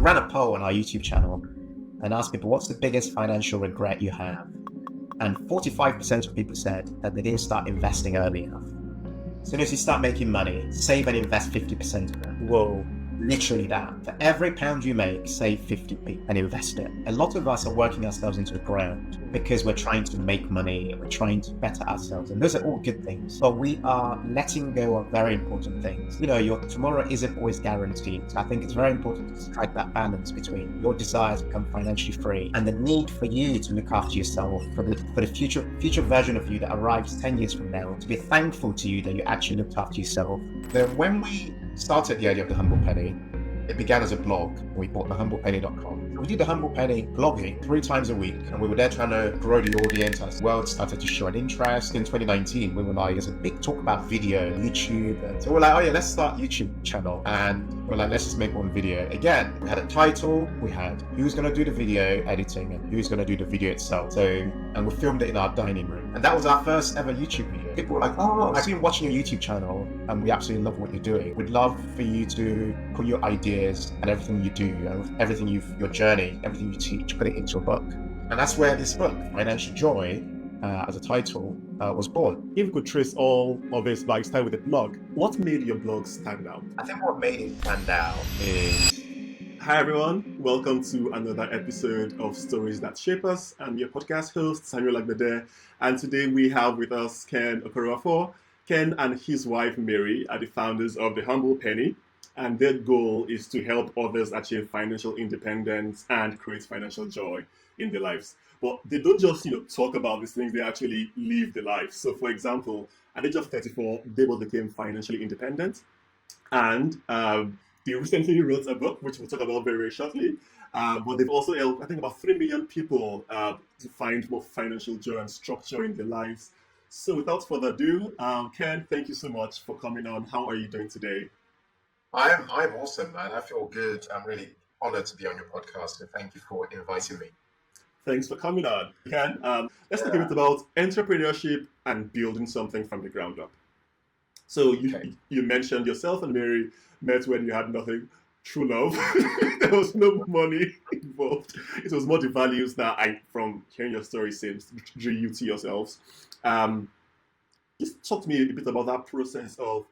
ran a poll on our YouTube channel and asked people, what's the biggest financial regret you have? And 45% of people said that they didn't start investing early enough. As soon as you start making money, save and invest 50% of it. Whoa. Literally that. For every pound you make, save 50p and invest it. A lot of us are working ourselves into the ground because we're trying to make money, we're trying to better ourselves, and those are all good things. But we are letting go of very important things. You know, your tomorrow isn't always guaranteed. So I think it's very important to strike that balance between your desire to become financially free and the need for you to look after yourself for the future version of you that arrives 10 years from now, to be thankful to you that you actually looked after yourself. Then when we started the idea of the Humble Penny, it began as a blog. We bought thehumblepenny.com. We did the Humble Penny blogging 3 times a week, and we were there trying to grow the audience as the world started to show an interest. In 2019, we were like, there's a big talk about video, YouTube. And so we're like, oh yeah, let's start a YouTube channel. And we're like, let's just make one video. Again, we had a title, we had who's going to do the video editing and who's going to do the video itself. And we filmed it in our dining room. And that was our first ever YouTube video. People were like, oh, I've been watching your YouTube channel and we absolutely love what you're doing. We'd love for you to put your ideas and everything you do, everything your journey, everything you teach, put it into a book. And that's where this book, Financial Joy, as a title, was born. If you could trace all of this by start with the blog, what made your blog stand out? I think what made it stand out is... Hi everyone, welcome to another episode of Stories That Shape Us. I'm your podcast host, Samuel Agbede, and today we have with us Ken Okoroafor. Ken and his wife Mary are the founders of The Humble Penny, and their goal is to help others achieve financial independence and create financial joy in their lives. But they don't just talk about these things, they actually live the life. So for example, at the age of 34, they both became financially independent, and they recently wrote a book, which we'll talk about very, very shortly. But they've also helped, I think, about 3 million people to find more financial joy and structure in their lives. So without further ado, Ken, thank you so much for coming on. How are you doing today? I'm awesome, man. I feel good. I'm really honored to be on your podcast, so thank you for inviting me. Thanks for coming on. Ken, let's talk a bit about entrepreneurship and building something from the ground up. So you mentioned yourself and Mary met when you had nothing, true love. There was no money involved. It was more the values that from hearing your story, seems drew you to yourselves. Just talk to me a bit about that process of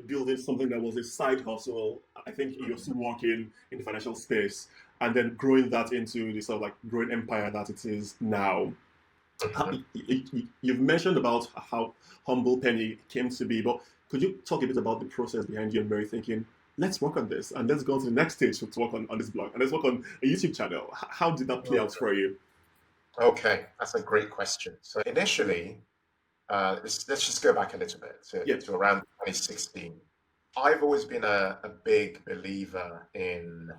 building something that was a side hustle. I think you're still working in the financial space, and then growing that into the sort of like growing empire that it is now. You've mentioned about how Humble Penny came to be, but could you talk a bit about the process behind you and Mary thinking, let's work on this, and let's go to the next stage to work on this blog, and let's work on a YouTube channel? How did that play out for you? Okay, that's a great question. So initially, let's just go back a little bit to around 2016. I've always been a big believer in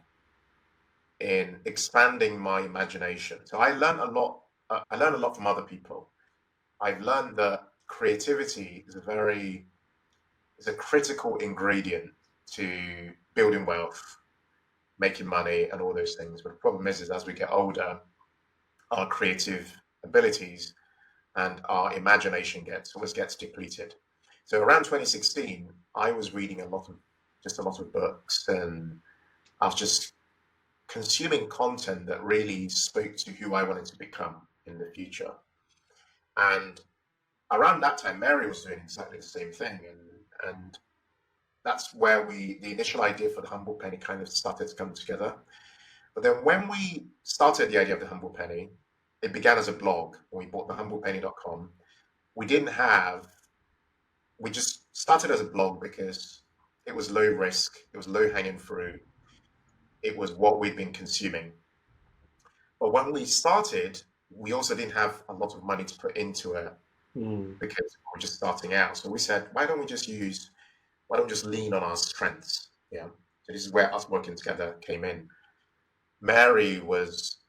expanding my imagination. So I learned a lot. I learned a lot from other people. I've learned that creativity is a critical ingredient to building wealth, making money, and all those things. But the problem is as we get older, our creative abilities and our imagination always gets depleted. So around 2016, I was reading a lot of books, and I was just consuming content that really spoke to who I wanted to become in the future. And around that time, Mary was doing exactly the same thing, and that's where the initial idea for the Humble Penny kind of started to come together. But then when we started the idea of the Humble Penny, it began as a blog. We bought thehumblepenny.com. We just started as a blog because it was low risk, it was low hanging fruit, it was what we'd been consuming. But when we started, we also didn't have a lot of money to put into it because we were just starting out. So we said, why don't we just lean on our strengths? Yeah. So this is where us working together came in. Mary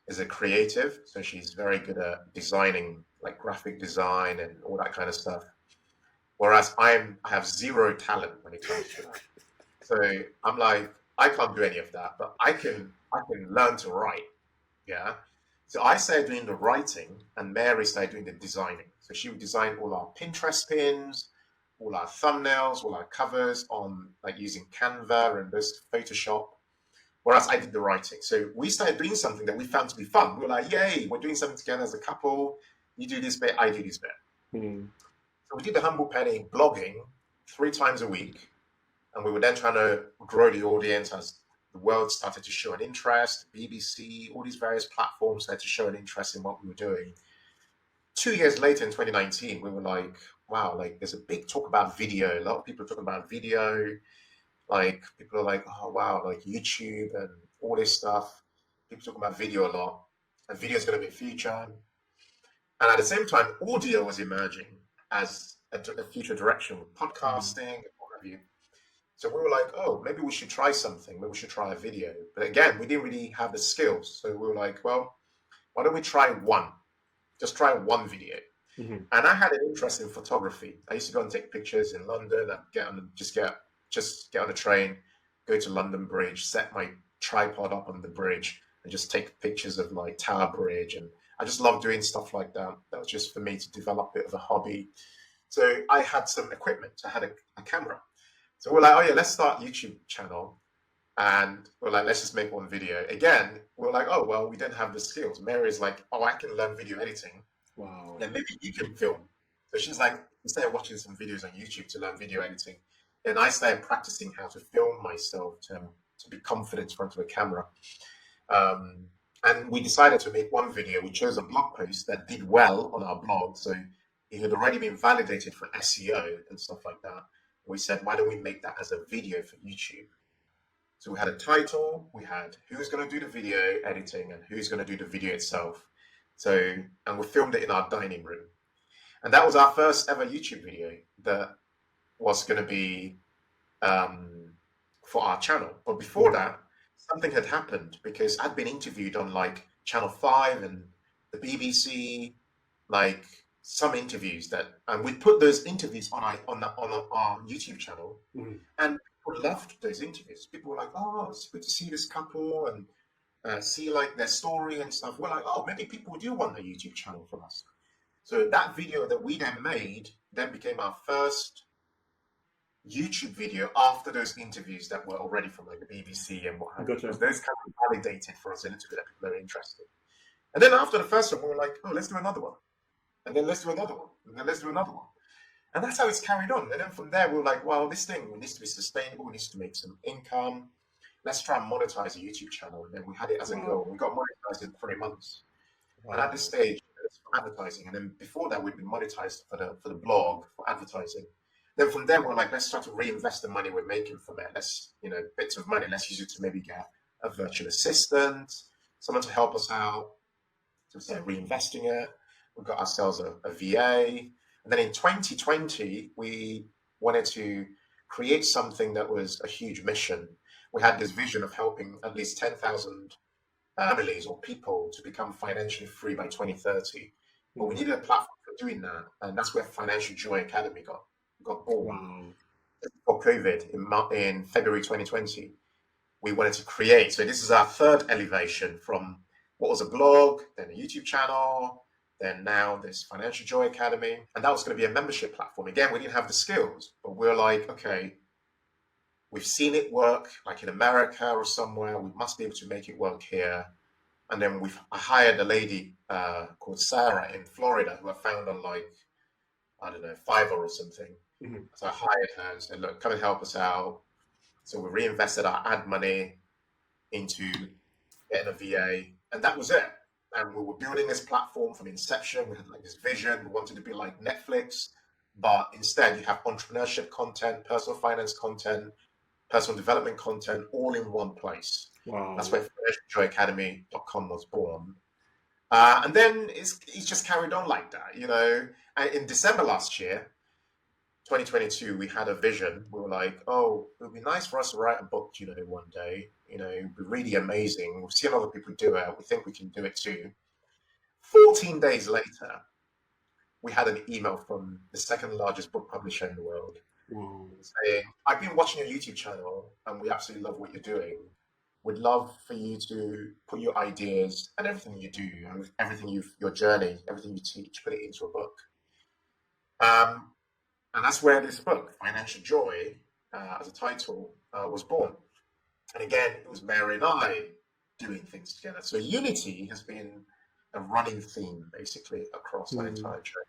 is a creative, so she's very good at designing, like graphic design and all that kind of stuff. Whereas I have zero talent when it comes to that. So I'm like, I can't do any of that, but I can learn to write. Yeah. So I started doing the writing, and Mary started doing the designing. So she would design all our Pinterest pins, all our thumbnails, all our covers on like using Canva and this Photoshop. whereas I did the writing. So we started doing something that we found to be fun. We were like, yay, we're doing something together as a couple. You do this bit, I do this bit. Mm. So we did the Humble Penny blogging 3 times a week. And we were then trying to grow the audience as the world started to show an interest. BBC, all these various platforms started to show an interest in what we were doing. 2 years later, in 2019, we were like, wow, like there's a big talk about video. A lot of people are talking about video. Like people are like, oh wow, like YouTube and all this stuff. People talk about video a lot, and video is going to be the future. And at the same time, audio was emerging as a future direction with podcasting and what have you. So we were like, oh, maybe we should try something. Maybe we should try a video. But again, we didn't really have the skills. So we were like, well, why don't we try one? Just try one video. Mhm. And I had an interest in photography. I used to go and take pictures in London. I'd get on a train, go to London Bridge, set my tripod up on the bridge, and just take pictures of like Tower Bridge. And I just love doing stuff like that. That was just for me to develop a bit of a hobby. So I had some equipment. I had a camera. So we're like, oh yeah, let's start a YouTube channel. And we're like, let's just make one video. Again, we're like, oh, well, we don't have the skills. Mary's like, oh, I can learn video editing. Wow. Then maybe you can film. So she's like, instead of watching some videos on YouTube to learn video editing, then I started practicing how to film myself to be confident in front of a camera. And we decided to make one video. We chose a blog post that did well on our blog. So it had already been validated for SEO and stuff like that. We said, why don't we make that as a video for YouTube? So we had a title, we had who's going to do the video editing and who's going to do the video itself. So, and we filmed it in our dining room. And that was our first ever YouTube video that was going to be for our channel. But before that, something had happened because I'd been interviewed on like Channel 5 and the BBC, like some interviews and we put those interviews on our YouTube channel, and people loved those interviews. People were like, "Oh, it's good to see this couple and see like their story and stuff." We're like, "Oh, maybe people do want a YouTube channel from us." So that video that we then made then became our first YouTube video after those interviews that were already from like the BBC and what have you. Gotcha. Those kind of validated for us a little bit that people are interested. And then after the first one, we were like, "Oh, let's do another one." And then let's do another one. And then let's do another one. And that's how it's carried on. And then from there, we were like, well, this thing needs to be sustainable. It needs to make some income. Let's try and monetize a YouTube channel. And then we had it as a goal. We got monetized in 3 months. Wow. And at this stage, it's for advertising. And then before that, we'd been monetized for the blog, for advertising. Then from there, we're like, let's try to reinvest the money we're making from it. Let's, bits of money, let's use it to maybe get a virtual assistant, someone to help us out. So we started reinvesting it. We got ourselves a VA. And then in 2020, we wanted to create something that was a huge mission. We had this vision of helping at least 10,000 families or people to become financially free by 2030. But we needed a platform for doing that. And that's where Financial Joy Academy got born. Wow. For COVID in February 2020. We wanted to create. So this is our third elevation from what was a blog, then a YouTube channel, then now this Financial Joy Academy. And that was going to be a membership platform. Again, we didn't have the skills, but we're like, okay, we've seen it work like in America or somewhere. We must be able to make it work here. And then I hired a lady called Sarah in Florida who I found on like, I don't know, Fiverr or something. Mm-hmm. So I hired her and said, look, come and help us out. So we reinvested our ad money into getting a VA. And that was it. And we were building this platform from inception. We had like this vision. We wanted to be like Netflix, but instead you have entrepreneurship content, personal finance content, personal development content, all in one place. Wow. That's where financialjoyacademy.com was born. And then it's just carried on like that, And in December last year, 2022, we had a vision. We were like, oh, it would be nice for us to write a book, one day. It would be really amazing. We've seen other people do it. We think we can do it too. 14 days later, we had an email from the second largest book publisher in the world saying, I've been watching your YouTube channel and we absolutely love what you're doing. We'd love for you to put your ideas and everything you do, everything your journey, everything you teach, put it into a book. And that's where this book, Financial Joy, as a title, was born. And again, it was Mary and I doing things together. So unity has been a running theme basically across our Mm. entire trip.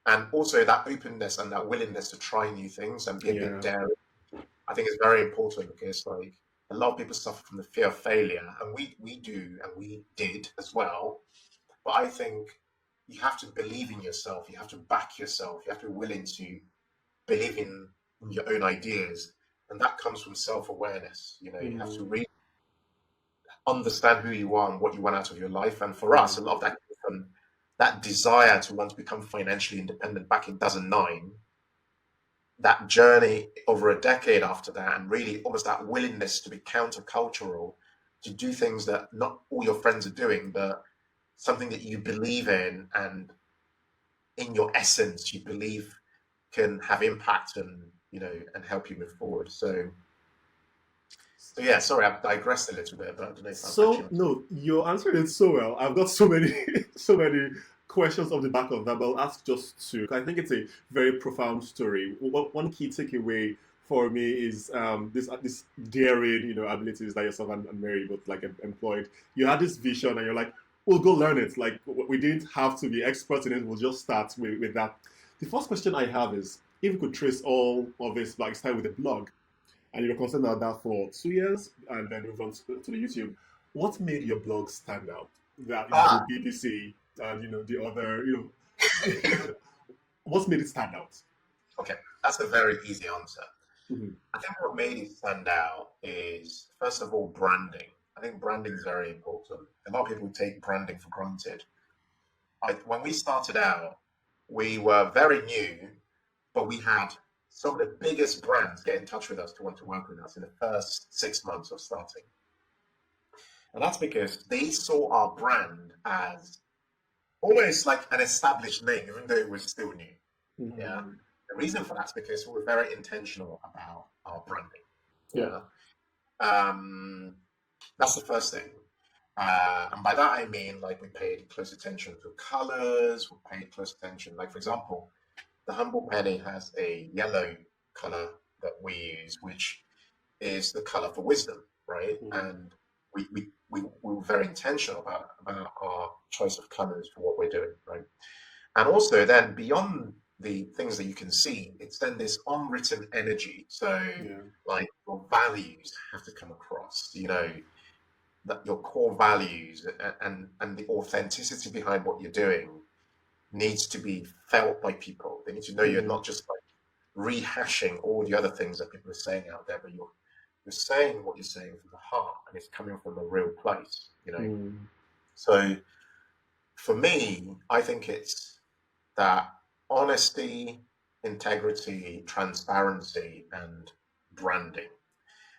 And also that openness and that willingness to try new things and be a bit Yeah. daring, I think is very important because like a lot of people suffer from the fear of failure, and we do and we did as well. But I think you have to believe in yourself, you have to back yourself, you have to be willing to believe in your own ideas. And that comes from self-awareness. You know, you have to Mm. really understand who you are and what you want out of your life. And for Yeah. us, a lot of that came from that desire to want to become financially independent back in 2009. That journey over a decade after that, and really almost that willingness to be countercultural, to do things that not all your friends are doing, but something that you believe in and in your essence you believe can have impact and and help you move forward. So yeah, sorry, I've digressed a little bit, but I don't know if I've So actually answered. no, you're answering it so well. I've got so many, so many questions off the back of that, but I'll ask just two. I think it's a very profound story. One key takeaway for me is this daring, abilities that yourself and Mary both like employed. You had this vision, and you're like, "We'll go learn it." Like we didn't have to be experts in it. We'll just start with that. The first question I have is, if you could trace all of this, like start with a blog, and you were concerned about that for 2 years, and then moved on to the YouTube. What made your blog stand out? That the Ah, BBC and the other, what made it stand out? okay, that's a very easy answer. Mhm. I think what made it stand out is, first of all, branding. I think branding is very important. A lot of people take branding for granted. When we started out, we were very new, but we had some of the biggest brands get in touch with us to want to work with us in the first 6 months of starting. And that's because they saw our brand as almost like an established name, even though it was still new. Yeah. Mhm. The reason for that is because we were very intentional about our branding. Yeah. Yeah. That's the first thing. And by that I mean like we paid close attention to colors, we paid close attention. Like for example, the humble penny has a yellow color that we use, which is the color for wisdom, right? Mhm. And we were very intentional about our choice of colors for what we're doing, right? And also then beyond the things that you can see, it's then this unwritten energy. So Yeah. like your values have to come across, that your core values and the authenticity behind what you're doing needs to be felt by people. They need to know you're Mhm. not just like rehashing all the other things that people are saying out there, but you're saying what you're saying from the heart, and it's coming from a real place. Mhm. So for me, I think it's that honesty, integrity, transparency, and branding.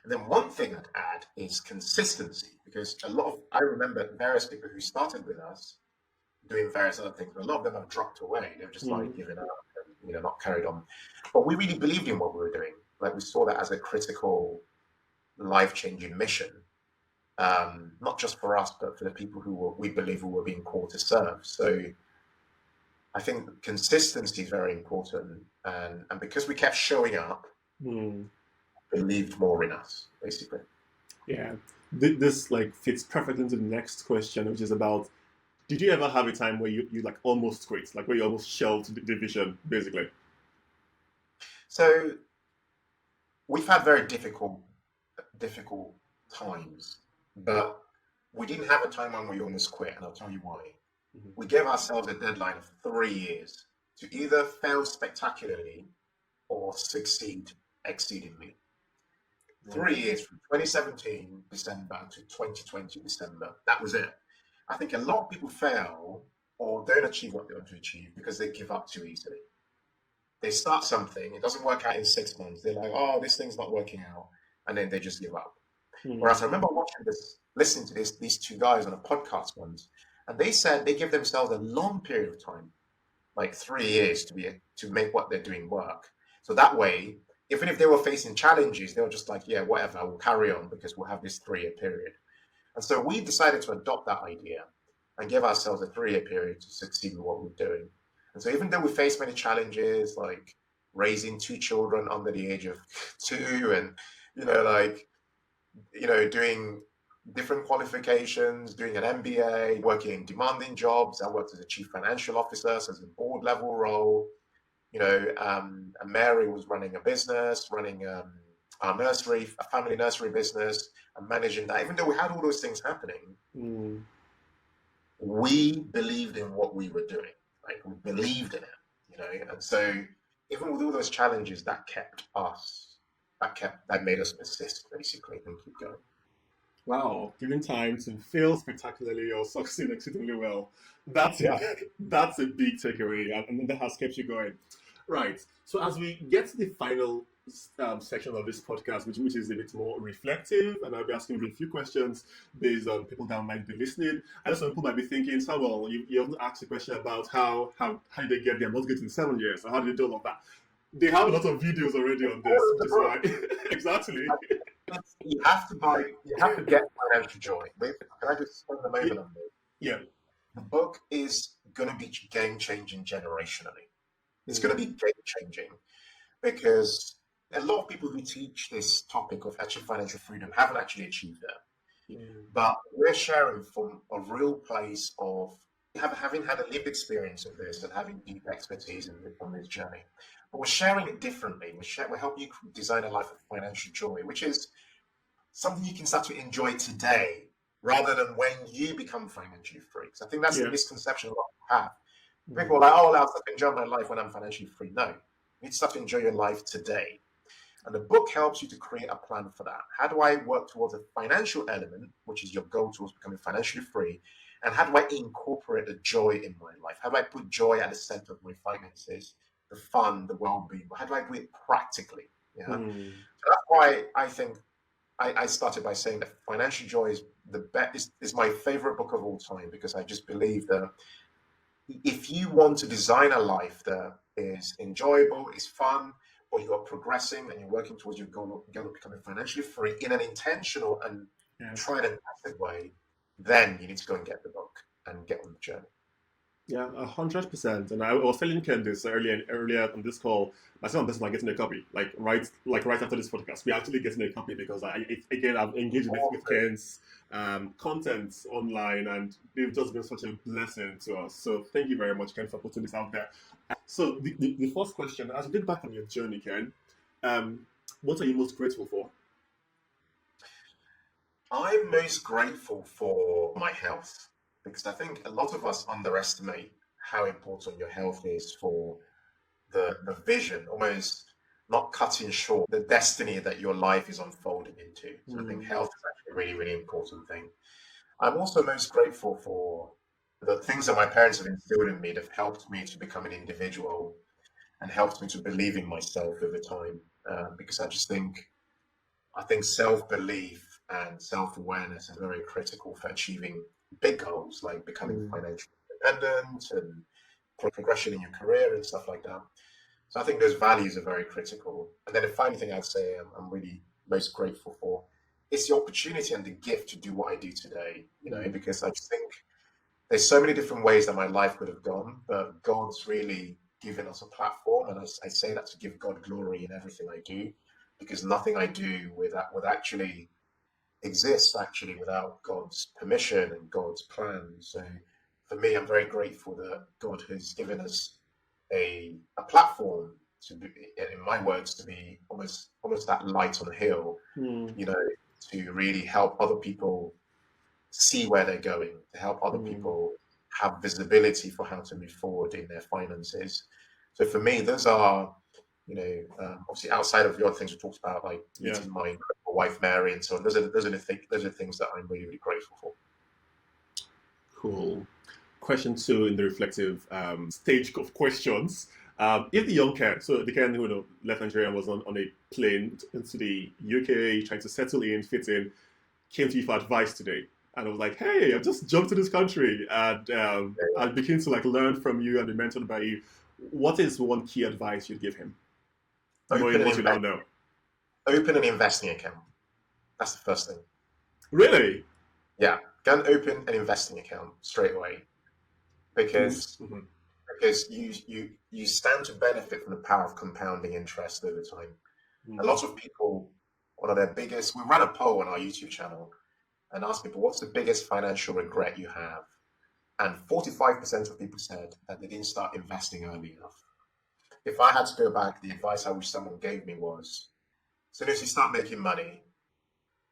And then one thing I'd add is consistency, because I remember various people who started with us doing various other things, but a lot of them have dropped away. They've just like Mhm. given up and not carried on. But we really believed in what we were doing. Like we saw that as a critical, life-changing mission, not just for us, but for the people we believe we were being called to serve. So I think consistency is very important, and because we kept showing up, Mhm. believed more in us, basically. Yeah. This like fits perfectly into the next question, which is about: did you ever have a time where you like almost quit, like where you almost shelved the vision, basically? So we've had very difficult times, but we didn't have a time when we almost quit, and I'll tell you why. Mhm. We gave ourselves a deadline of 3 years to either fail spectacularly or succeed exceedingly. Wow. 3 years from 2017 December to 2020 December. That was it. I think a lot of people fail or don't achieve what they want to achieve because they give up too easily. They start something, it doesn't work out in 6 months. They're like, oh, this thing's not working out. And then they just give up. Whereas I Mhm. remember listening to these two guys on a podcast once, and they said they give themselves a long period of time, like 3 years, to make what they're doing work. So that way, even if they were facing challenges, they were just like, yeah, whatever, we'll carry on because we'll have this 3 year period. And so we decided to adopt that idea and give ourselves a 3 year period to succeed in what we're doing. And so even though we face many challenges like raising two children under the age of two and like doing different qualifications, doing an MBA, working in demanding jobs. I worked as a chief financial officer, so as a board level role. And Mary was running a business, running our nursery, a family nursery business, and managing that. Even though we had all those things happening, we believed in what we were doing. Like, we believed in it, and so even with all those challenges, that made us persist, basically, and keep going. Wow, given time to fail spectacularly or succeed exceedingly well. That's that's a big takeaway, and that has kept you going. Right. So as we get to the final section of this podcast, which is a bit more reflective, and I'll be asking you a few questions based on people that might be listening. I know some people might be thinking, Samuel, you haven't asked a question about how did they get their mortgage in 7 years, or how did they do all of that? They have a lot of videos already on this, which is why exactly. You have to get financial joy. Can I just spend a moment on this? Yeah. The book is going to be game changing generationally. It's going to be game changing because a lot of people who teach this topic of achieve financial freedom haven't actually achieved it. But we're sharing from a real place of having had a lived experience of this and having deep expertise on this journey. But we're sharing it differently. We're helping you design a life of financial joy, which is something you can start to enjoy today rather than when you become financially free. Because I think that's the misconception a lot of people have. People are like, oh, I'll start to enjoy my life when I'm financially free. No, you need to start to enjoy your life today. And the book helps you to create a plan for that. How do I work towards a financial element, which is your goal towards becoming financially free? And how do I incorporate the joy in my life? How do I put joy at the center of my finances, the fun, the well-being? How do I do it practically? So that's why I think I started by saying that Financial Joy is my favorite book of all time, because I just believe that if you want to design a life that is enjoyable, is fun, or you are progressing and you're working towards your goal of becoming financially free in an intentional and tried and tested way, then you need to go and get the book and get on the journey. Yeah, 100%. And I was telling Ken this earlier on this call. Myself and Bess are getting a copy, like right after this podcast. We're actually getting a copy because I've engaged with Ken's content online, and they've just been such a blessing to us. So thank you very much, Ken, for putting this out there. So the first question, as you look back on your journey, Ken, what are you most grateful for? I'm most grateful for my health, because I think a lot of us underestimate how important your health is for the vision, almost not cutting short the destiny that your life is unfolding into. So I think health is actually a really, really important thing. I'm also most grateful for the things that my parents have instilled in me that have helped me to become an individual and helped me to believe in myself over time. Because I think self-belief and self-awareness is very critical for achieving big goals like becoming financially independent and progression in your career and stuff like that. So I think those values are very critical. And then the final thing I'd say I'm really most grateful for is the opportunity and the gift to do what I do today, because I just think there's so many different ways that my life could have gone, but God's really given us a platform. And I say that to give God glory in everything I do, because nothing I do would actually exist without God's permission and God's plan. So for me, I'm very grateful that God has given us a platform to be, in my words, to be almost that light on the hill, to really help other people see where they're going, to help other people have visibility for how to move forward in their finances. So for me, those are, obviously outside of the other things we talked about, like meeting my wife Mary and so on. Those are the things that I'm really, really grateful for. Cool. Question 2 in the reflective stage of questions. If the young Ken, so the Ken who left Nigeria and was on a plane into the UK, trying to settle in, fit in, came to you for advice today, and I was like, hey, I just jumped to this country, and I began to learn from you and be mentored by you. What is one key advice you'd give him? Knowing what you now know. Open an investing account. That's the first thing. Really? Yeah. Go and open an investing account straight away. Because you stand to benefit from the power of compounding interest over time. A lot of people one of their biggest, we ran a poll on our YouTube channel and asked people, what's the biggest financial regret you have? And 45% of people said that they didn't start investing early enough. If I had to go back, the advice I wish someone gave me was, as soon as you start making money,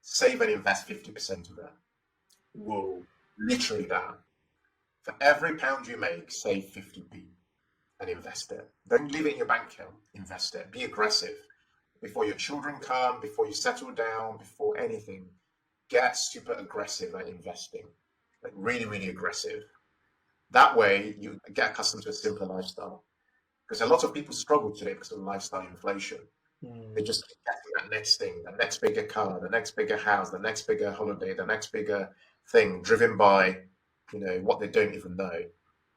save and invest 50% of it. Whoa. Literally that. For every pound you make, save 50p and invest it. Don't leave it in your bank account. Invest it. Be aggressive. Before your children come, before you settle down, before anything, get super aggressive at investing. Like really, really aggressive. That way, you get accustomed to a simpler lifestyle. Because a lot of people struggle today because of lifestyle inflation. They just keep getting that next thing, the next bigger car, the next bigger house, the next bigger holiday, the next bigger thing, driven by, what they don't even know.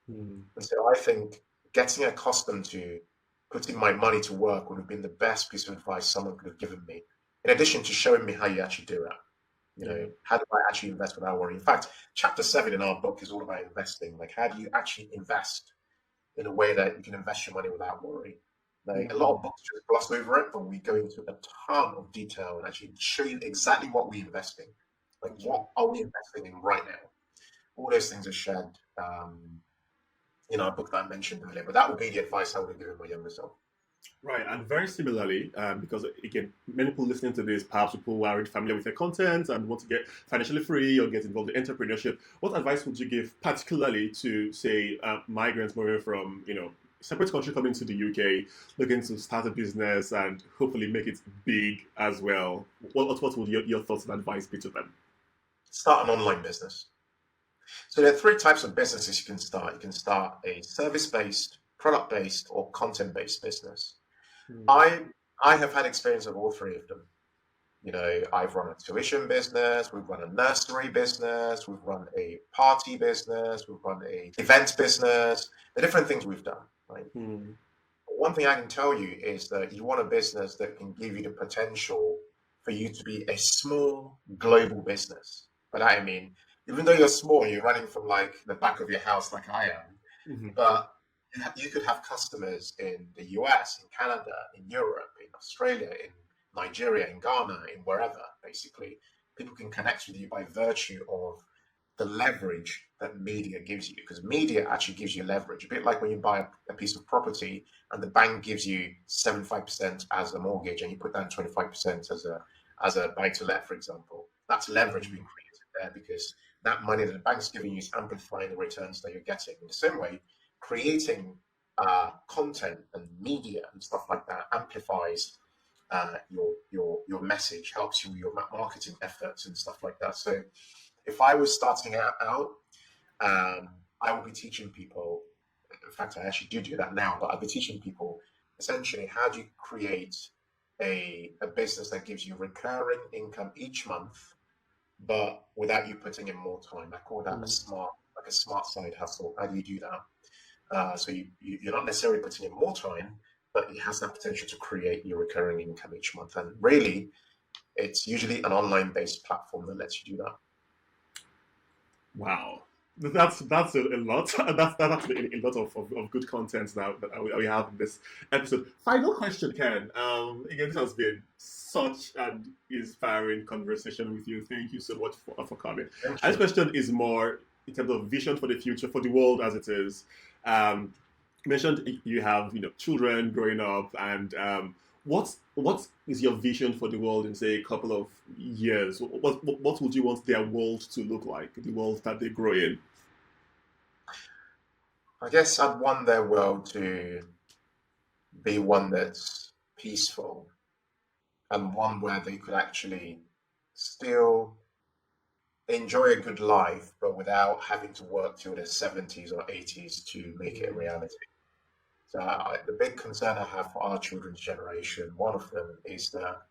And so I think getting accustomed to putting my money to work would have been the best piece of advice someone could have given me. In addition to showing me how you actually do it. How do I actually invest without worry? In fact, chapter 7 in our book is all about investing. Like, how do you actually invest in a way that you can invest your money without worry? Like, a lot of books just gloss over it, but we go into a ton of detail and actually show you exactly what we invest in. Like, what are we investing in right now? All those things are shared in our book that I mentioned earlier. But that would be the advice I would have given my younger self. Right, and very similarly, because again, many people listening to this, perhaps people who are already familiar with their content and want to get financially free or get involved in entrepreneurship, what advice would you give particularly to, say, migrants moving from, separate country coming to the UK, looking to start a business and hopefully make it big as well? What would your thoughts and advice be to them? Start an online business. So there are 3 types of businesses you can start. You can start a service-based, product-based, or content-based business. I have had experience of all 3 of them. I've run a tuition business, we've run a nursery business, we've run a party business, we've run a event business, the different things we've done, right? One thing I can tell you is that you want a business that can give you the potential for you to be a small global business. By that I mean, even though you're small, you're running from like the back of your house like I am, but you could have customers in the US, in Canada, in Europe, in Australia, in Nigeria, in Ghana, in wherever, basically. People can connect with you by virtue of the leverage that media gives you, because media actually gives you leverage. A bit like when you buy a piece of property and the bank gives you 75% as a mortgage and you put down 25% as a buy-to-let, for example. That's leverage being created there because that money that the bank's giving you is amplifying the returns that you're getting. In the same way, creating content and media and stuff like that amplifies your message, helps you with your marketing efforts and stuff like that. So if I was starting out, I would be teaching people. In fact, I actually do that now, but I'd be teaching people essentially how do you create a business that gives you recurring income each month, but without you putting in more time. I call that a smart side hustle. How do you do that? So you're not necessarily putting in more time, but it has that potential to create your recurring income each month. And really, it's usually an online-based platform that lets you do that. Wow. That's a lot. That's actually a lot of good content now that we have in this episode. Final question, Ken. Again, this has been such an inspiring conversation with you. Thank you so much for coming. This question is more in terms of vision for the future, for the world as it is. You mentioned you have children growing up, and what is your vision for the world in, say, a couple of years? What would you want their world to look like, the world that they grow in? I guess I'd want their world to be one that's peaceful and one where they could actually still enjoy a good life, but without having to work till their 70s or 80s to make it a reality. So the big concern I have for our children's generation, one of them is that,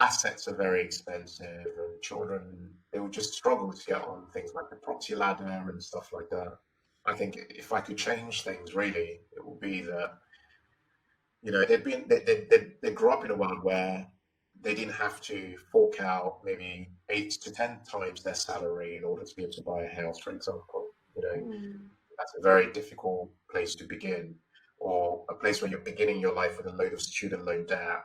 assets are very expensive and children, they will just struggle to get on things like the property ladder and stuff like that. I think if I could change things, really, it would be that, they grew up in a world where they didn't have to fork out maybe 8 to 10 times their salary in order to be able to buy a house, for example. That's a very difficult place to begin, or a place where you're beginning your life with a load of student loan debt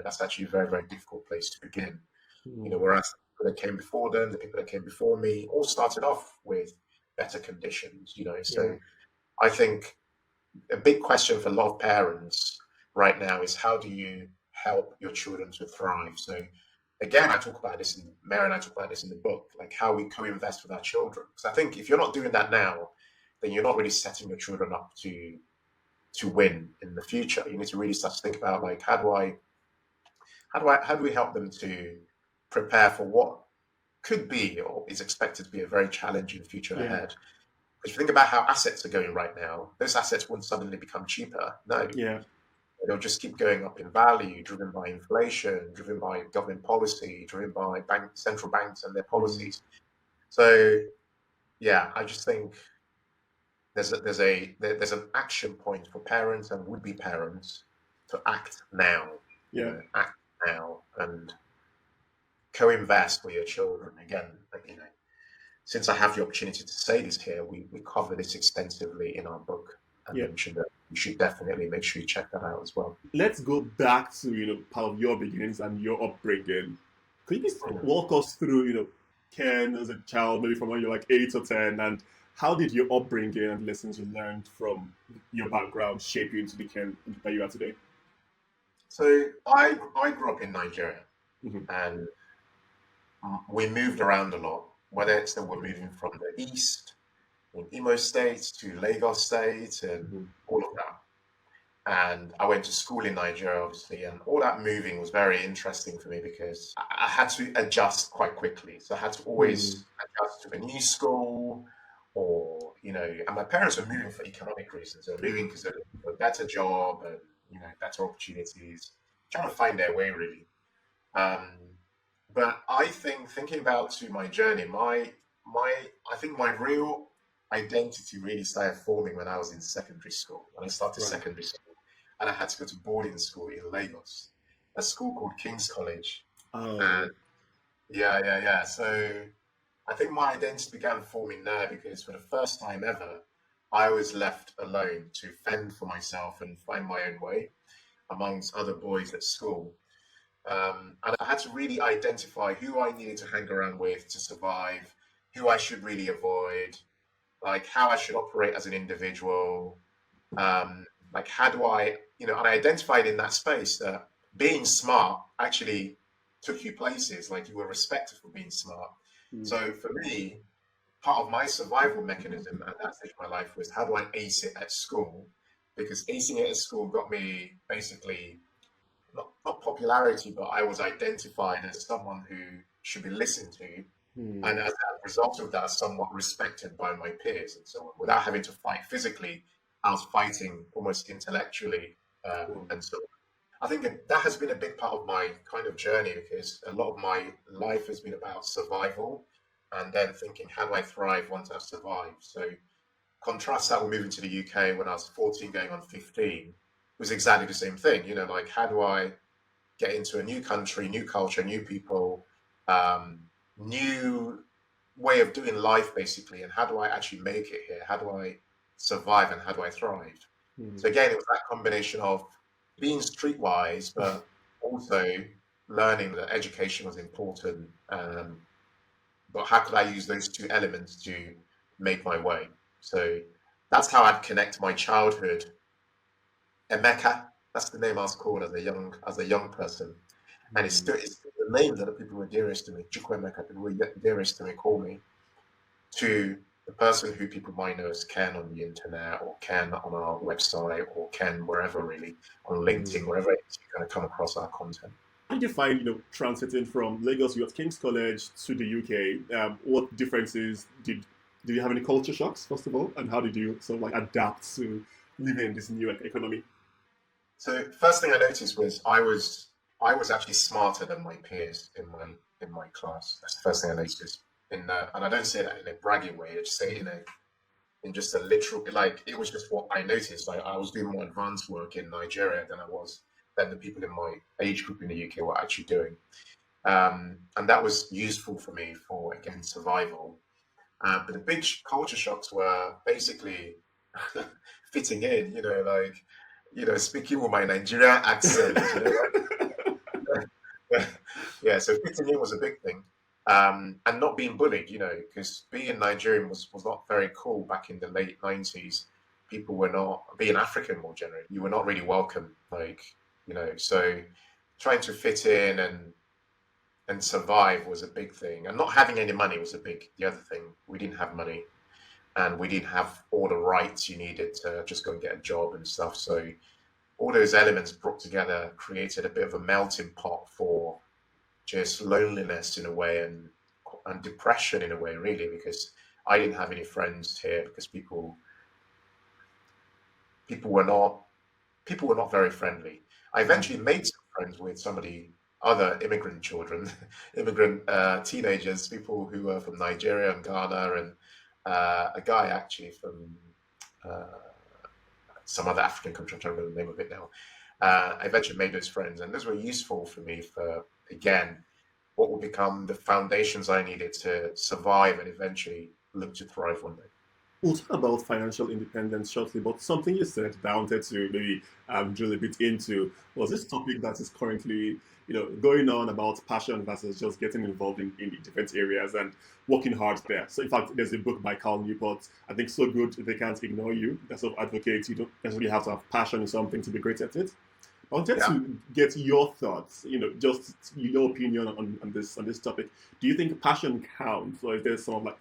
That's actually a very, very difficult place to begin. Mm. Whereas the people that came before them, the people that came before me, all started off with better conditions. Yeah. So I think a big question for a lot of parents right now is how do you help your children to thrive? So again, Mary and I talk about this in the book, like how we co-invest with our children. Because I think if you're not doing that now, then you're not really setting your children up to win in the future. You need to really start to think about like how do we help them to prepare for what could be or is expected to be a very challenging future Yeah. ahead. If you think about how assets are going right now, those assets won't suddenly become cheaper. No, Yeah. they'll just keep going up in value, driven by inflation, driven by government policy, driven by central banks and their policies. So, yeah, I just think there's an action point for parents and would-be parents to act now. Yeah. Act now and co-invest with your children. Again, since I have the opportunity to say this here, we cover this extensively in our book and Yeah. mentioned that you should definitely make sure you check that out as well. Let's go back to part of your beginnings and your upbringing. Could you please walk us through Ken as a child, maybe from when you're like 8 or 10, and how did your upbringing and lessons you learned from your background shape you into the Ken that you are today? So I grew up in Nigeria, Mhm. and we moved around a lot. Whether it's that we're moving from the east, in Imo State to Lagos State, and all of that. And I went to school in Nigeria, obviously, and all that moving was very interesting for me because I had to adjust quite quickly. So I had to always adjust to a new school, and my parents were moving for economic reasons. They were moving because they're looking for a better job and, better opportunities, trying to find their way, really. But I think thinking about to my journey, I think my real identity really started forming when I was in secondary school. When I started secondary school, and I had to go to boarding school in Lagos, a school called King's College. Oh. And yeah. So I think my identity began forming there because for the first time ever, I was left alone to fend for myself and find my own way amongst other boys at school. And I had to really identify who I needed to hang around with to survive, who I should really avoid, like how I should operate as an individual. Like how do and I identified in that space that being smart actually took you places, like you were respected for being smart. So for me, part of my survival mechanism at that stage of my life was how do I ace it at school? Because acing it at school got me basically not popularity, but I was identified as someone who should be listened to. And as a result of that, somewhat respected by my peers and so on. Without having to fight physically, I was fighting almost intellectually and so on. I think that has been a big part of my kind of journey because a lot of my life has been about survival and then thinking, how do I thrive once I've survived? So contrast that with moving to the UK when I was 14 going on 15, it was exactly the same thing. Like how do I get into a new country, new culture, new people, new way of doing life basically, and how do I actually make it here? How do I survive and how do I thrive? So again, it was that combination of being streetwise, but also learning that education was important. But how could I use those two elements to make my way? So that's how I'd connect my childhood. Emeka, that's the name I was called as a young person. And it's the name that the people were dearest to me, Chukwemeka, people were dearest to me, call me, to the person who people might know as Ken on the internet or Ken on our website or Ken wherever really, on LinkedIn, wherever you're going to come across our content. How did you find, transiting from Lagos, you at King's College to the UK? What differences did you have any culture shocks, first of all? And how did you sort of adapt to living in this new economy? So first thing I noticed was I was actually smarter than my peers in my class. That's the first thing I noticed. And I don't say that in a braggy way. I just say it in just a literal, like it was just what I noticed. Like I was doing more advanced work in Nigeria than the people in my age group in the UK were actually doing. And that was useful for me for, again, survival. But the big culture shocks were basically fitting in, speaking with my Nigerian accent, Yeah, so fitting in was a big thing. And not being bullied, because being Nigerian was not very cool back in the late 90s. People were not, being African more generally, you were not really welcome. So trying to fit in and survive was a big thing. And not having any money was the other thing. We didn't have money and we didn't have all the rights you needed to just go and get a job and stuff. So all those elements brought together created a bit of a melting pot for just loneliness in a way and depression in a way, really, because I didn't have any friends here because people were not very friendly. I eventually made some friends with other immigrant children, immigrant teenagers, people who were from Nigeria and Ghana, and a guy actually from uh, some other African country. I'm trying to remember the name of it now. I eventually made those friends, and those were useful for me for, again, what would become the foundations I needed to survive and eventually look to thrive one day. We'll talk about financial independence shortly, but something you said that I wanted to maybe drill a bit into was this topic that is currently, going on about passion versus just getting involved in the different areas and working hard there. So, in fact, there's a book by Newport, I think, So Good They Can't Ignore You. That sort of advocates you don't necessarily have to have passion in something to be great at it. I wanted Yeah. to get your thoughts, just your opinion on this topic. Do you think passion counts, or is there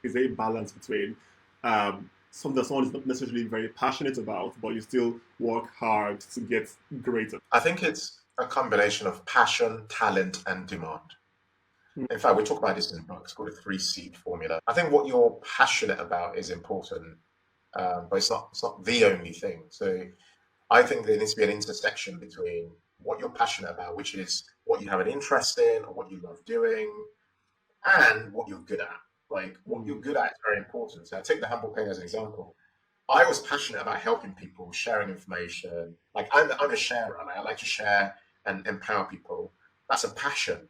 is there a balance between something that someone is not necessarily very passionate about, but you still work hard to get greater? I think it's a combination of passion, talent, and demand. In fact, we talk about this in the book. It's called a 3 seed formula. I think what you're passionate about is important, but it's not the only thing. So I think there needs to be an intersection between what you're passionate about, which is what you have an interest in or what you love doing, and what you're good at. Like what you're good at is very important. So I take the humble pain as an example. I was passionate about helping people, sharing information. Like I'm a sharer. Like, I like to share and empower people. That's a passion.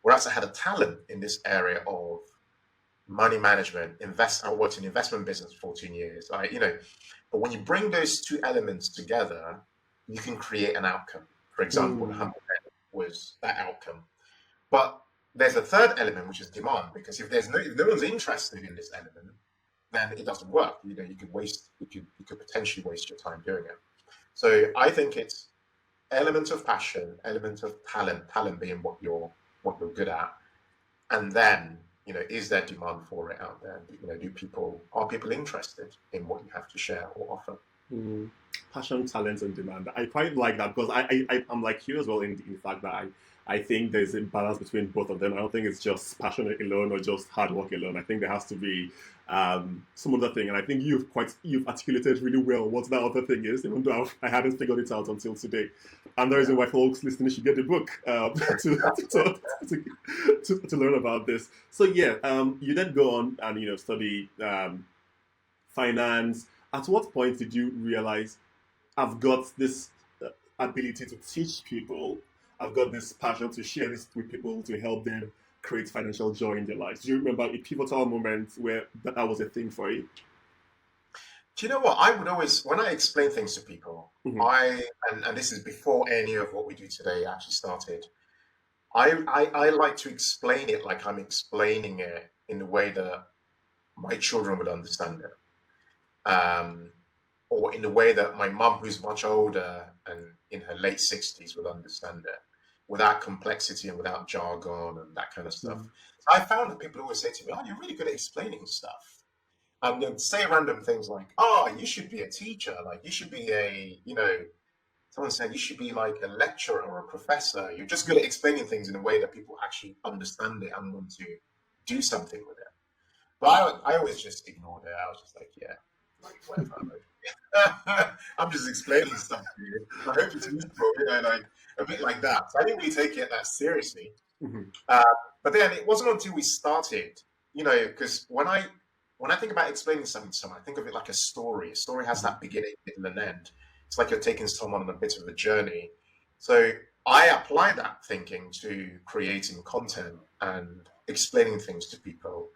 Whereas I had a talent in this area of money management. I worked in investment business for 14 years. But when you bring those two elements together, you can create an outcome. For example, the Mm, humble pain was that outcome. But there's a third element, which is demand, because if no one's interested in this element, then it doesn't work. You could potentially waste your time doing it. So I think it's element of passion, element of talent being what you're good at, and then is there demand for it out there? Are people interested in what you have to share or offer? mm. Passion, talent, and demand. I quite like that because I'm like you as well in the fact that I think there's a balance between both of them. I don't think it's just passion alone or just hard work alone. I think there has to be some other thing, and I think you've articulated really well what that other thing is, even though I hadn't figured it out until today. And the reason why folks listening should get the book to learn about this. So yeah, you then go on and study finance. At what point did you realize I've got this ability to teach people. I've got this passion to share this with people to help them create financial joy in their lives. Do you remember a pivotal moment where that was a thing for you? Do you know what? I would always, when I explain things to people, Mhm. and this is before any of what we do today actually started, I like to explain it like I'm explaining it in the way that my children would understand it. Or in the way that my mum, who's much older and in her late 60s, would understand it without complexity and without jargon and that kind of stuff. Mhm. So I found that people always say to me, "Oh, you're really good at explaining stuff." And they'd say random things like, "Oh, you should be a teacher. Like, you should be someone said you should be like a lecturer or a professor. You're just good at explaining things in a way that people actually understand it and want to do something with it." But I always just ignored it. I was just like, yeah, like whatever. I'm just explaining stuff to you. I hope it's useful, like a bit like that. So I didn't really take it that seriously. Mhm. Uh, but then it wasn't until we started, because when I think about explaining something to someone, I think of it like a story. A story has that beginning, middle, and end. It's like you're taking someone on a bit of a journey. So I apply that thinking to creating content and explaining things to people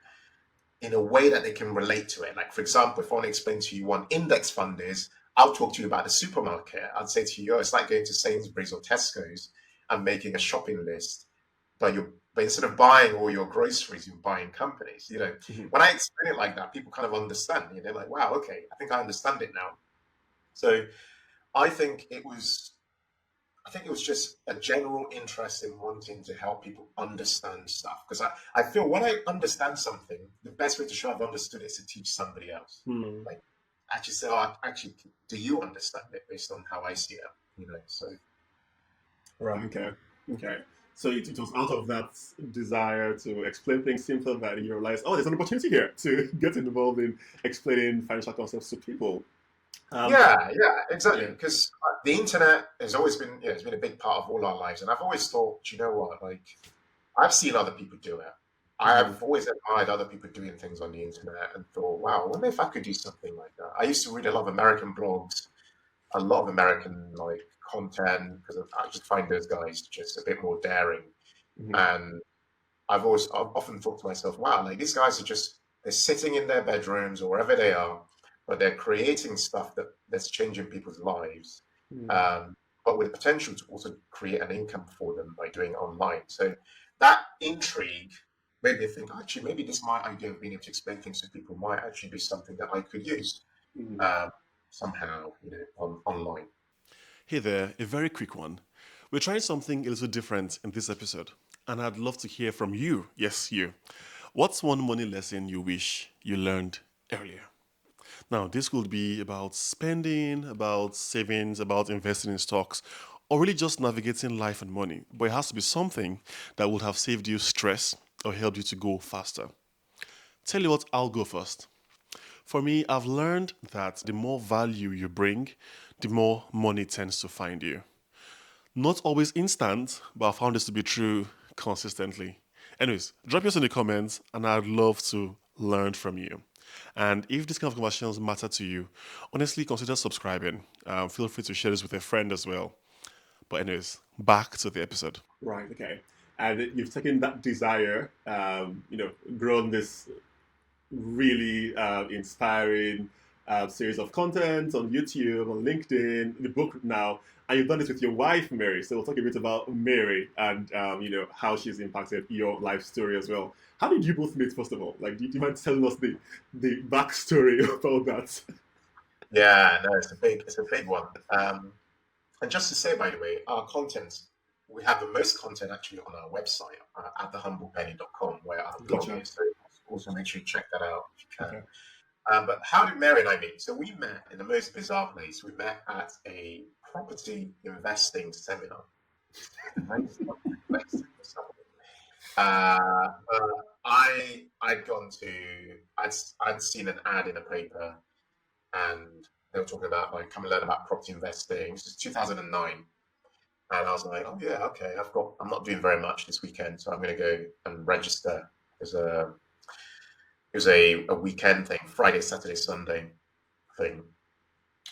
in a way that they can relate to it. Like, for example, if I want to explain to you what an index fund is, I'll talk to you about the supermarket. I'd say to you, oh, it's like going to Sainsbury's or Tesco's and making a shopping list. but instead of buying all your groceries, you're buying companies. Mhm. When I explain it like that, people kind of understand. They're like, wow, okay, I think I understand it now. So I think it was I think it was just a general interest in wanting to help people understand stuff. Because I feel when I understand something, the best way to show I've understood it is to teach somebody else. Hmm. Like actually say, oh, actually, do you understand it based on how I see it? So Right. Okay. Okay. So it was out of that desire to explain things simpler that you realized, oh, there's an opportunity here to get involved in explaining financial concepts to people. Um, yeah, exactly. yeah. Because the internet has always been, it's been a big part of all our lives. And I've always thought, you know what, like I've seen other people do it. Mhm. I've always admired other people doing things on the internet and thought, wow, I wonder if I could do something like that. I used to read a lot of American blogs, a lot of American like content because I just find those guys just a bit more daring. Mhm. And I've often thought to myself, wow, like these guys are just they're sitting in their bedrooms or wherever they are, but they're creating stuff that's changing people's lives, Mhm. um, but with potential to also create an income for them by doing it online. So that intrigue made me think, actually, maybe this my idea of being able to explain things to people might actually be something that I could use Mhm. um, somehow, online. Hey there, a very quick one. We're trying something a little different in this episode, and I'd love to hear from you. Yes, you. What's one money lesson you wish you learned earlier? Now, this could be about spending, about savings, about investing in stocks, or really just navigating life and money. But it has to be something that would have saved you stress or helped you to go faster. Tell you what, I'll go first. For me, I've learned that the more value you bring, the more money tends to find you. Not always instant, but I found this to be true consistently. Anyways, drop yours in the comments and I'd love to learn from you. And if these kind of conversations matter to you, honestly consider subscribing. Feel free to share this with a friend as well. But anyways, back to the episode. Right. Okay. And you've taken that desire, grown this really inspiring series of content on YouTube, on LinkedIn, the book now, and you've done this with your wife, Mary. So we'll talk a bit about Mary and how she's impacted your life story as well. How did you both meet, first of all? Like, do you mind telling us the backstory about that? Yeah, no, it's a big one. And just to say, by the way, our content, we have the most content actually on our website at thehumblepenny.com, where our blog Gotcha. is. So also make sure you check that out if you can. Okay. But how did Mary and I meet? So we met in the most bizarre place. We met at a property investing seminar. Right? I'd gone to, I'd seen an ad in a paper and they were talking about like come and learn about property investing. This is 2009. And I was like, oh yeah, okay. I'm not doing very much this weekend, so I'm going to go and register. As a it was a weekend thing, Friday, Saturday, Sunday thing.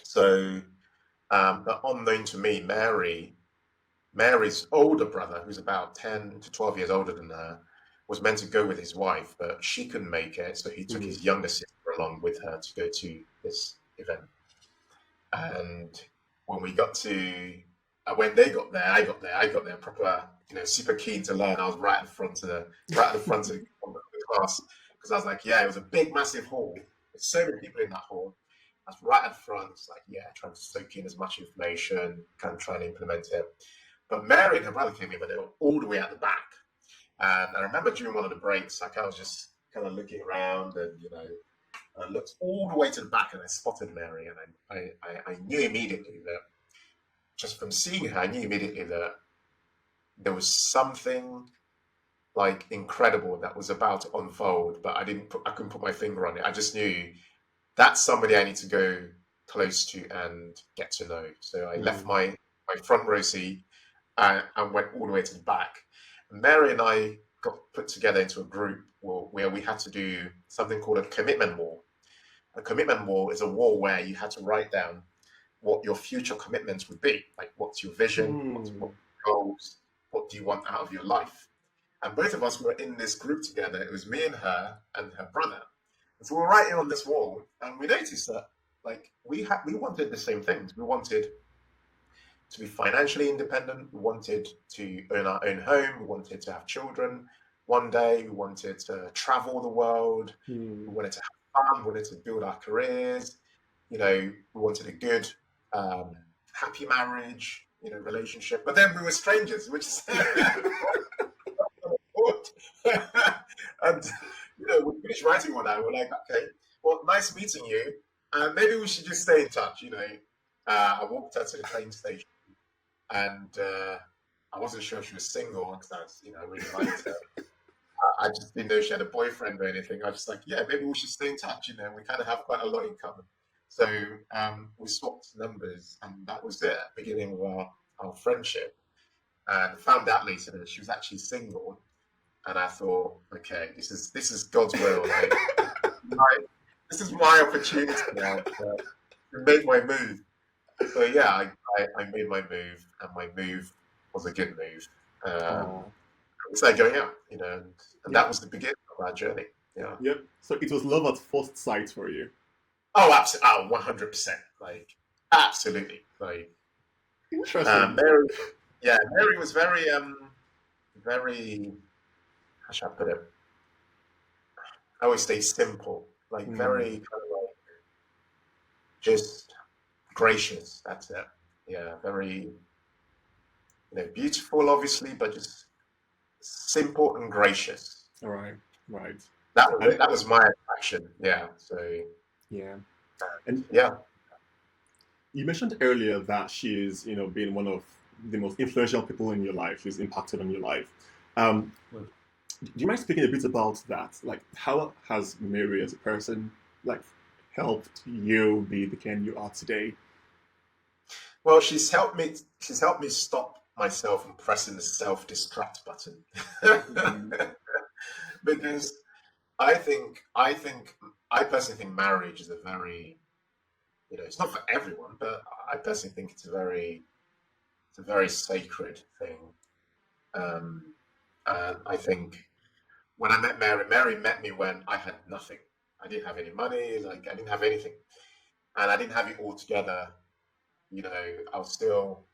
So, but unknown to me, Mary's older brother, who's about 10 to 12 years older than her, was meant to go with his wife, but she couldn't make it, so he took Mhm. his younger sister along with her to go to this event. And when we got to when they got there, I got there proper, super keen to learn. I was right at the front of the class because I was like, yeah, it was a big, massive hall. There's so many people in that hall. I was right at the front. It's like, yeah, trying to soak in as much information, kind of trying to implement it. But Mary and her brother came in, but they were all the way at the back. And I remember during one of the breaks, I was just kind of looking around and, I looked all the way to the back and I spotted Mary. And I knew immediately that, just from seeing her, I knew immediately that there was something like incredible that was about to unfold, but I couldn't put my finger on it. I just knew that's somebody I need to go close to and get to know. So I left Mhm. my front row seat and went all the way to the back. Mary and I got put together into a group where we had to do something called a commitment wall. A commitment wall is a wall where you had to write down what your future commitments would be. Like, what's your vision? What Hmm. goals? What do you want out of your life? And both of us were in this group together. It was me and her brother. And so we were writing on this wall, and we noticed that like we wanted the same things. We wanted to be financially independent. We wanted to own our own home. We wanted to have children one day. We wanted to travel the world. We wanted to have fun. We wanted to build our careers. We wanted a good, happy marriage, relationship. But then we were strangers, which is and we finished writing one night. We're like, okay, well, nice meeting you. Maybe we should just stay in touch. I walked her to the train station, and I wasn't sure she was single because I really liked her. I just didn't know she had a boyfriend or anything. I was just like, yeah, maybe we should stay in touch. We kind of have quite a lot in common. So we swapped numbers, and that was the beginning of our friendship. And found out later that she was actually single. And I thought, okay, this is God's will. This is my opportunity now to make my move. So yeah, I made my move, and my move was a good move. We started going out, and that was the beginning of our journey. Yeah. Yep. So it was love at first sight for you. Oh, absolutely. Oh, 100%. Absolutely. Interesting. Mary was very, very, how should I put it? I always say simple, very kind of just gracious. That's it. Yeah, very, beautiful, obviously, but just simple and gracious. All right. That was my attraction. Yeah. So. Yeah. And yeah. You mentioned earlier that she is, being one of the most influential people in your life. She's impacted on your life. Do you mind speaking a bit about that? How has Mary as a person, helped you be the Ken you are today? Well, she's helped me stop myself from pressing the self-destruct button. Because I personally think marriage is a very, it's not for everyone, but I personally think it's a very sacred thing. And I think when I met Mary met me when I had nothing. I didn't have any money, I didn't have anything. And I didn't have it all together. I was still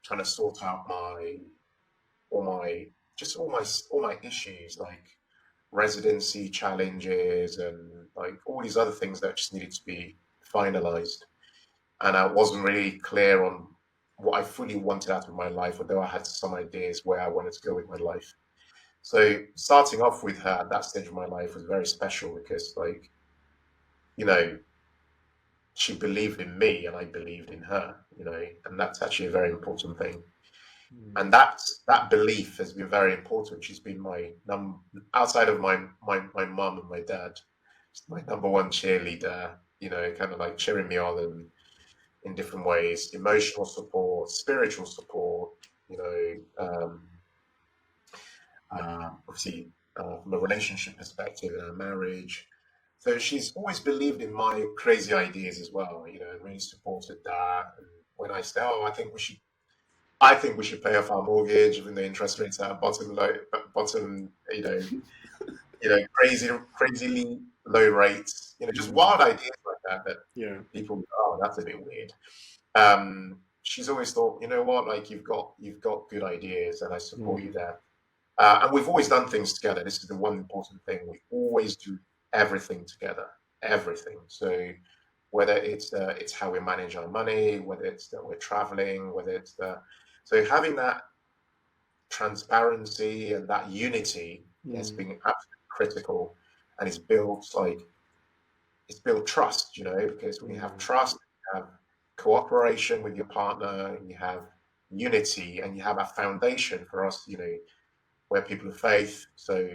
trying to sort out all my issues, residency challenges and all these other things that just needed to be finalized. And I wasn't really clear on what I fully wanted out of my life, although I had some ideas where I wanted to go with my life. So starting off with her at that stage of my life was very special because she believed in me and I believed in her, and that's actually a very important thing. And that belief has been very important. She's been my outside of my mum and my dad, my number one cheerleader, kind of cheering me on in different ways, emotional support, spiritual support, obviously from a relationship perspective in our marriage. So she's always believed in my crazy ideas as well, and really supported that. And when I say, I think we should pay off our mortgage, even though interest rates are bottom, crazily low rates, just wild ideas like that people go, that's a bit weird. She's always thought, you've got good ideas and I support you there. And we've always done things together. This is the one important thing. We always do everything together, everything. So whether it's how we manage our money, whether it's that we're traveling, so having that transparency and that unity has been absolutely critical, and it's built trust, because when you have trust, you have cooperation with your partner, and you have unity, and you have a foundation for us, we're people of faith, so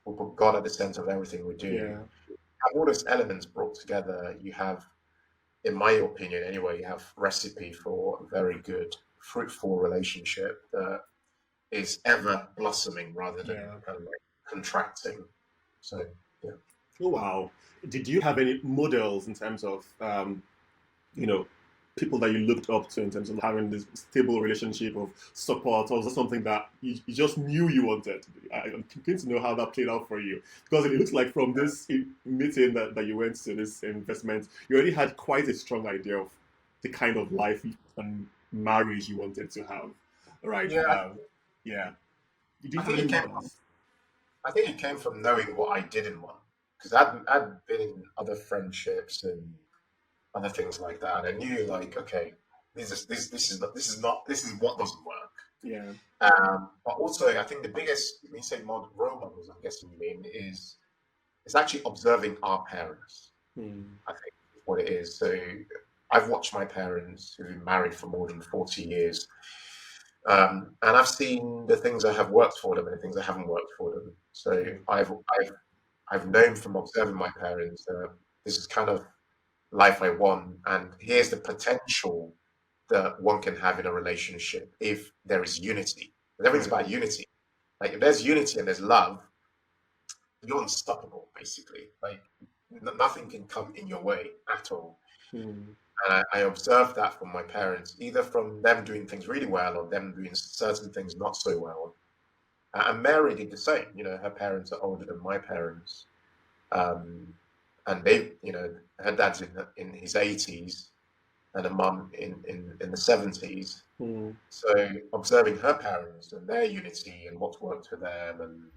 we put God at the center of everything we do. Yeah. Have all those elements brought together, you have, in my opinion anyway, you have recipe for a very good, fruitful relationship that is ever blossoming rather than kind of contracting. So, yeah. Oh, wow. Did you have any models in terms of, people that you looked up to in terms of having this stable relationship of support, or was that something that you just knew you wanted? I'm keen to know how that played out for you, because it looks like from this meeting that you went to, this investment, you already had quite a strong idea of the kind of life and marriage you wanted to have, right? Yeah, Yeah. Do you I have think any it came. others? I think it came from knowing what I didn't want, because I'd been in other friendships and other things like that, and I knew like, okay, this is what doesn't work. Yeah. But also, I think the biggest, when you say model role models, I'm guessing you mean is actually observing our parents. Hmm. I think is what it is. So I've watched my parents who've been married for more than 40 years. And I've seen the things that have worked for them and the things that haven't worked for them. So Yeah. I've known from observing my parents that this is kind of life I want, and here's the potential that one can have in a relationship if there is unity. Everything's Yeah. about unity. Like if there's unity and there's love, you're unstoppable, basically. Like nothing can come in your way at all. Hmm. And I observed that from my parents, either from them doing things really well or them doing certain things not so well. And Mary did the same. You know, her parents are older than my parents, um, and her dad's in his 80s, and a mum in the 70s. Hmm. So observing her parents and their unity and what's worked for them, and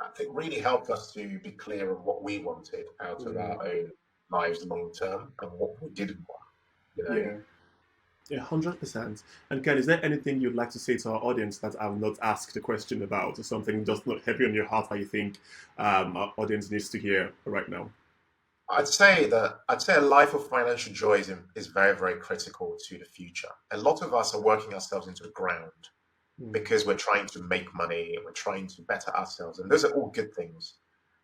I think really helped us to be clear on what we wanted out of Hmm. our own lives long term and what we didn't want. You know, Yeah. Yeah, 100%. And Ken, is there anything you'd like to say to our audience that I've not asked a question about, or something just not heavy on your heart that you think our audience needs to hear right now? I'd say a life of financial joy is very, very critical to the future. A lot of us are working ourselves into the ground Hmm. because we're trying to make money and we're trying to better ourselves, and those are all good things.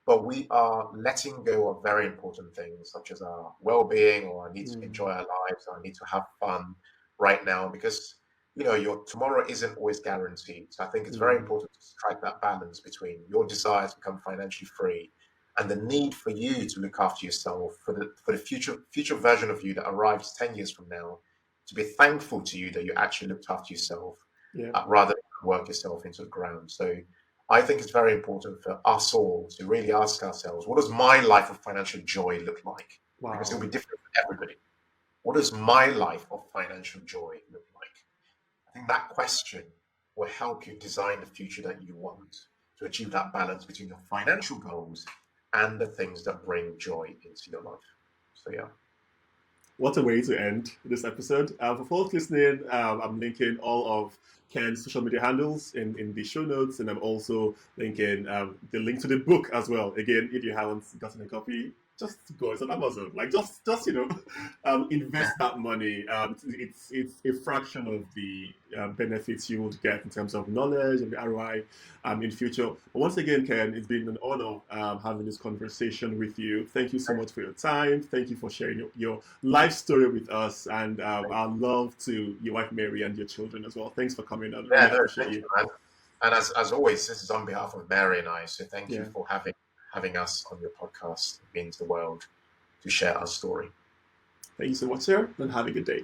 But we are letting go of very important things such as our well-being, or our need to Hmm. enjoy our lives, our need to have fun right now, because your tomorrow isn't always guaranteed. So I think it's very Hmm. important to strike that balance between your desire to become financially free and the need for you to look after yourself for the future version of you that arrives 10 years from now, to be thankful to you that you actually looked after yourself, Yeah. rather than work yourself into the ground. So I think it's very important for us all to really ask ourselves, what does my life of financial joy look like? Because it'll Wow. be different for everybody. What does my life of financial joy look like? I think that question will help you design the future that you want, to achieve that balance between your financial goals and the things that bring joy into your life. So yeah. What a way to end this episode. For folks listening, I'm linking all of Ken's social media handles in the show notes, and I'm also linking the link to the book as well. Again, if you haven't gotten a copy, just go. It's on Amazon. Like just invest that money. It's a fraction of the benefits you would get in terms of knowledge and the ROI in future. But once again, Ken, it's been an honor having this conversation with you. Thank you so much for your time. Thank you for sharing your life story with us, and our love to your wife Mary and your children as well. Thanks for coming on. Yeah, Really no, appreciate thank you. you, man. And as always, this is on behalf of Mary and I. So thank you Yeah. for having us on your podcast. It means the world to share our story. Thank you so much, sir, and have a good day.